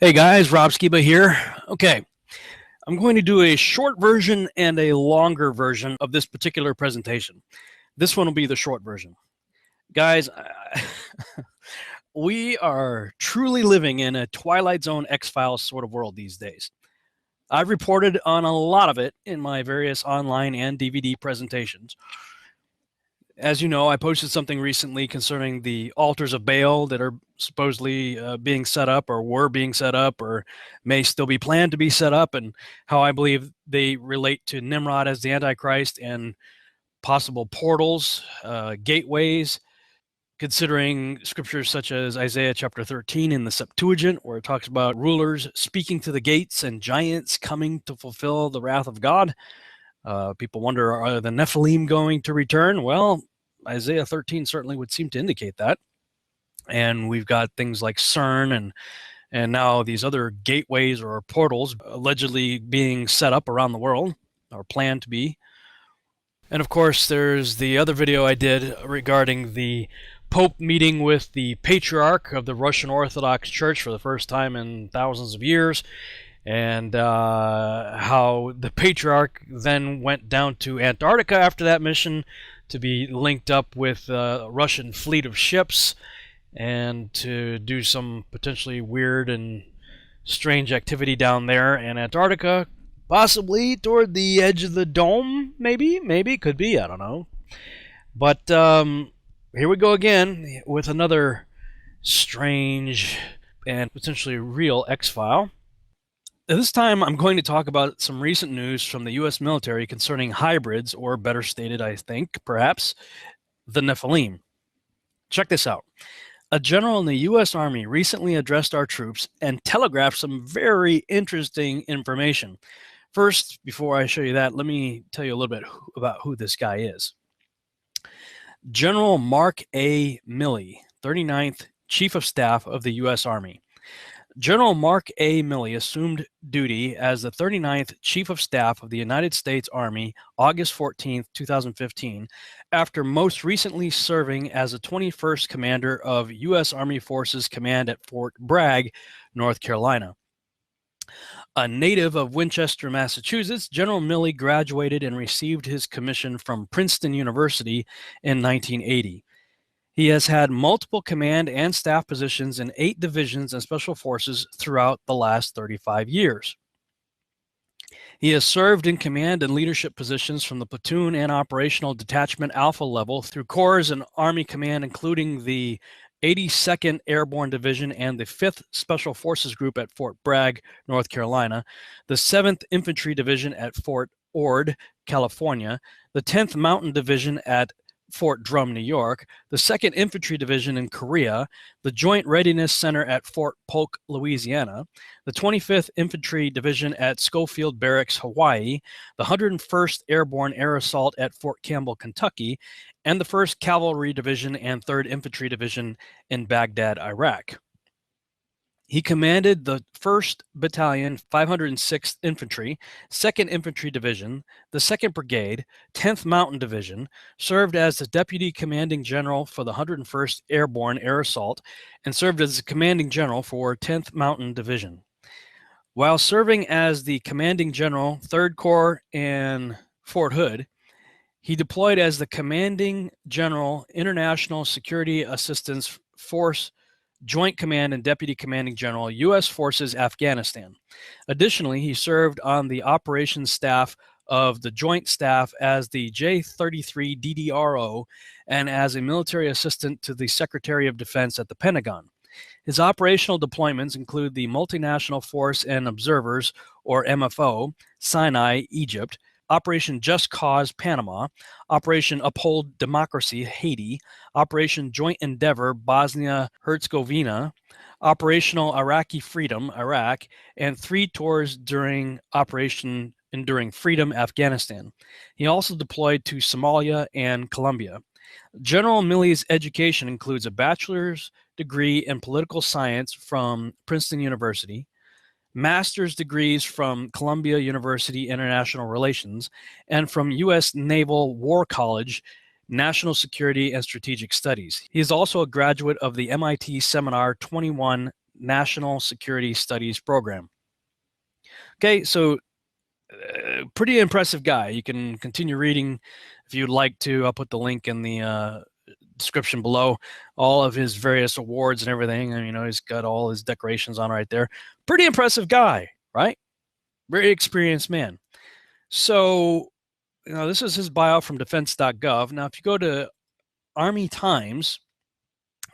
Hey guys, Rob Skiba here. Okay, I'm going to do a short version and a longer version of this particular presentation. This one will be the short version. Guys, we are truly living in a Twilight Zone X-Files sort of world these days. I've reported on a lot of it in my various online and DVD presentations. As you know, I posted something recently concerning the altars of Baal that are supposedly being set up or were being set up or may still be planned to be set up, and how I believe they relate to Nimrod as the Antichrist and possible portals, gateways, considering scriptures such as Isaiah chapter 13 in the Septuagint, where it talks about rulers speaking to the gates and giants coming to fulfill the wrath of God. People wonder, are the Nephilim going to return? Well, Isaiah 13 certainly would seem to indicate that. And we've got things like CERN and now these other gateways or portals allegedly being set up around the world, or planned to be. And of course, there's the other video I did regarding the Pope meeting with the Patriarch of the Russian Orthodox Church for the first time in thousands of years, and how the Patriarch then went down to Antarctica after that mission to be linked up with a Russian fleet of ships and to do some potentially weird and strange activity down there in Antarctica, possibly toward the edge of the dome, maybe, could be, I don't know. But here we go again with another strange and potentially real X-File. This time I'm going to talk about some recent news from the U.S. military concerning hybrids, or better stated, I think, perhaps, the Nephilim. Check this out. A general in the U.S. Army recently addressed our troops and telegraphed some very interesting information. First, before I show you that, let me tell you a little bit about who this guy is. General Mark A. Milley, 39th Chief of Staff of the U.S. Army. General Mark A. Milley assumed duty as the 39th Chief of Staff of the United States Army August 14, 2015, after most recently serving as the 21st Commander of U.S. Army Forces Command at Fort Bragg, North Carolina. A native of Winchester, Massachusetts, General Milley graduated and received his commission from Princeton University in 1980. He has had multiple command and staff positions in 8 divisions and special forces throughout the last 35 years. He has served in command and leadership positions from the platoon and operational detachment alpha level through corps and Army command, including the 82nd Airborne Division and the 5th Special Forces Group at Fort Bragg, North Carolina, the 7th Infantry Division at Fort Ord, California, the 10th Mountain Division at Fort Drum, New York, the 2nd Infantry Division in Korea, the Joint Readiness Center at Fort Polk, Louisiana, the 25th Infantry Division at Schofield Barracks, Hawaii, the 101st Airborne Air Assault at Fort Campbell, Kentucky, and the 1st Cavalry Division and 3rd Infantry Division in Baghdad, Iraq. He commanded the 1st Battalion, 506th Infantry, 2nd Infantry Division, the 2nd Brigade, 10th Mountain Division, served as the Deputy Commanding General for the 101st Airborne Air Assault, and served as the Commanding General for 10th Mountain Division. While serving as the Commanding General, 3rd Corps in Fort Hood, he deployed as the Commanding General, International Security Assistance Force, Joint Command and Deputy Commanding General, U.S. Forces, Afghanistan. Additionally, he served on the operations staff of the Joint Staff as the J-33 DDRO and as a military assistant to the Secretary of Defense at the Pentagon. His operational deployments include the Multinational Force and Observers, or MFO, Sinai, Egypt, Operation Just Cause, Panama, Operation Uphold Democracy, Haiti, Operation Joint Endeavor, Bosnia-Herzegovina, Operational Iraqi Freedom, Iraq, and 3 tours during Operation Enduring Freedom, Afghanistan. He also deployed to Somalia and Colombia. General Milley's education includes a bachelor's degree in political science from Princeton University, master's degrees from Columbia University International Relations, and from U.S. Naval War College, National Security and Strategic Studies. He is also a graduate of the MIT Seminar 21 National Security Studies Program. Okay, so pretty impressive guy. You can continue reading if you'd like to. I'll put the link in the description below. All of his various awards and everything. And, he's got all his decorations on right there. Pretty impressive guy, right? Very experienced man. So, this is his bio from defense.gov. Now, if you go to Army Times,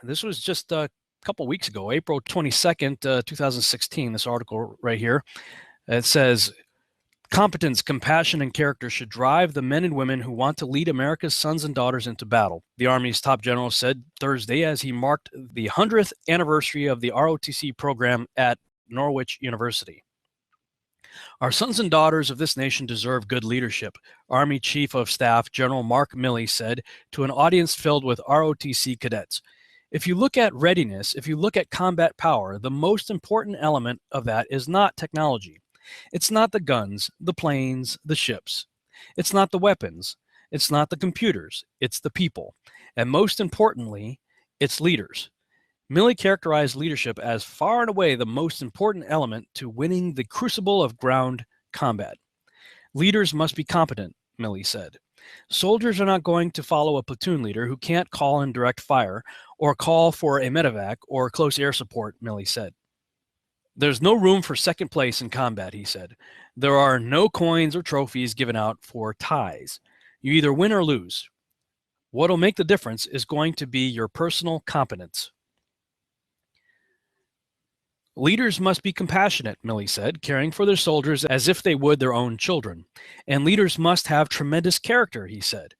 this was just a couple weeks ago, April 22nd, 2016, this article right here. It says, competence, compassion, and character should drive the men and women who want to lead America's sons and daughters into battle, the Army's top general said Thursday as he marked the 100th anniversary of the ROTC program at Norwich University. Our sons and daughters of this nation deserve good leadership, Army Chief of Staff General Mark Milley said to an audience filled with ROTC cadets. If you look at readiness, if you look at combat power, the most important element of that is not technology. It's not the guns, the planes, the ships. It's not the weapons. It's not the computers. It's the people. And most importantly, it's leaders. Milley characterized leadership as far and away the most important element to winning the crucible of ground combat. Leaders must be competent, Milley said. Soldiers are not going to follow a platoon leader who can't call and direct fire or call for a medevac or close air support, Milley said. There's no room for second place in combat, he said. There are no coins or trophies given out for ties. You either win or lose. What'll make the difference is going to be your personal competence. Leaders must be compassionate, Milley said, caring for their soldiers as if they would their own children. And leaders must have tremendous character, he said.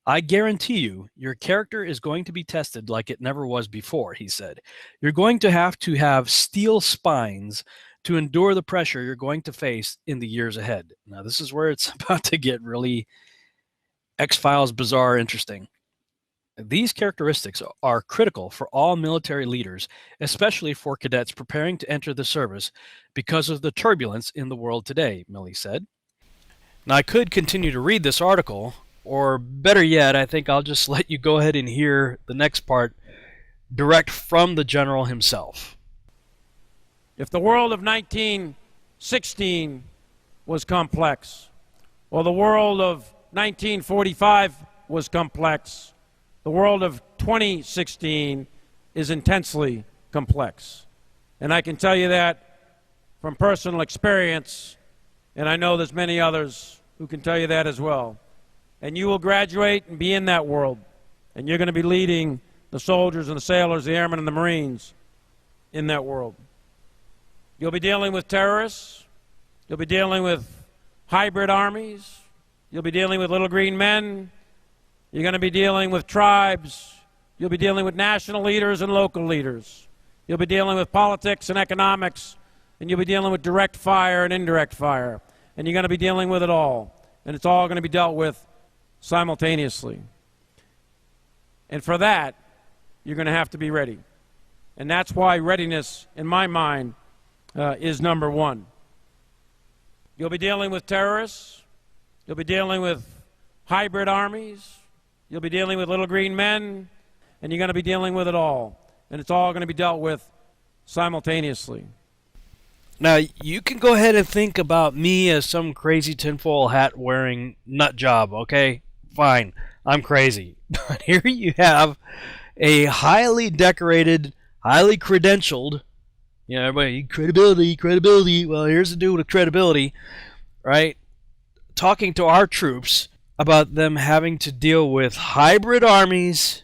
I guarantee you, your character is going to be tested like it never was before, he said. You're going to have steel spines to endure the pressure you're going to face in the years ahead. Now, this is where it's about to get really X-Files bizarre interesting. These characteristics are critical for all military leaders, especially for cadets preparing to enter the service because of the turbulence in the world today, Milley said. Now, I could continue to read this article, or better yet, I think I'll just let you go ahead and hear the next part direct from the general himself. If the world of 1916 was complex, or the world of 1945 was complex, the world of 2016 is intensely complex. And I can tell you that from personal experience, and I know there's many others who can tell you that as well. And you will graduate and be in that world, and you're going to be leading the soldiers and the sailors, the airmen and the Marines in that world. You'll be dealing with terrorists. You'll be dealing with hybrid armies. You'll be dealing with little green men. You're going to be dealing with tribes. You'll be dealing with national leaders and local leaders. You'll be dealing with politics and economics, and you'll be dealing with direct fire and indirect fire. And you're going to be dealing with it all. And it's all going to be dealt with simultaneously. And for that, you're going to have to be ready. And that's why readiness, in my mind, is number one. You'll be dealing with terrorists. You'll be dealing with hybrid armies. You'll be dealing with little green men. And you're going to be dealing with it all. And it's all going to be dealt with simultaneously. Now, you can go ahead and think about me as some crazy tinfoil hat wearing nut job, okay? Fine, I'm crazy. But here you have a highly decorated, highly credentialed, everybody, credibility. Well, here's the dude with credibility, right? Talking to our troops about them having to deal with hybrid armies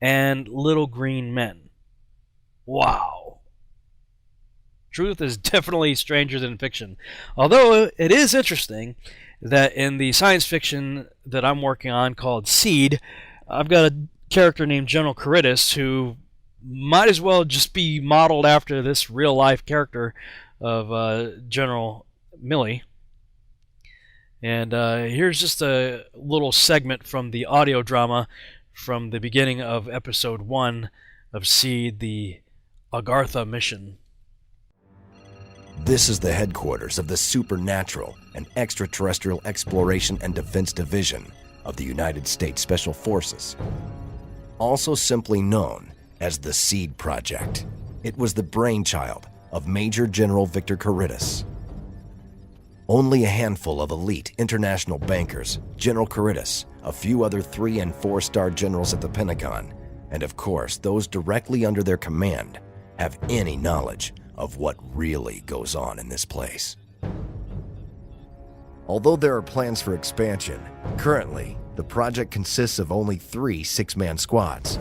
and little green men. Wow. Truth is definitely stranger than fiction. Although it is interesting that in the science fiction that I'm working on called Seed, I've got a character named General Caritas who might as well just be modeled after this real-life character of General Milley. And here's just a little segment from the audio drama from the beginning of Episode 1 of Seed, the Agartha mission. This is the headquarters of the Supernatural and Extraterrestrial Exploration and Defense Division of the United States Special Forces, also simply known as the SEED Project. It was the brainchild of Major General Victor Caritas. Only a handful of elite international bankers, General Caritas, a few other 3- and 4-star generals at the Pentagon, and of course those directly under their command, have any knowledge of what really goes on in this place. Although there are plans for expansion, currently the project consists of only 3 6-man squads.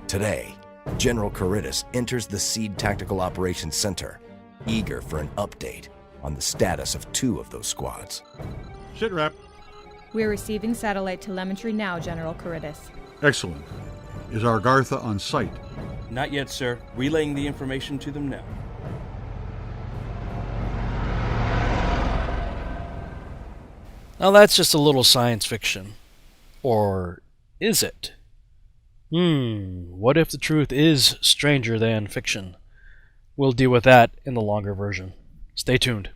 Today, General Caritas enters the SEAD Tactical Operations Center, eager for an update on the status of 2 of those squads. Sitrep. We're receiving satellite telemetry now, General Caritas. Excellent. Is Argartha on site? Not yet, sir. Relaying the information to them now. Now that's just a little science fiction. Or is it? What if the truth is stranger than fiction? We'll deal with that in the longer version. Stay tuned.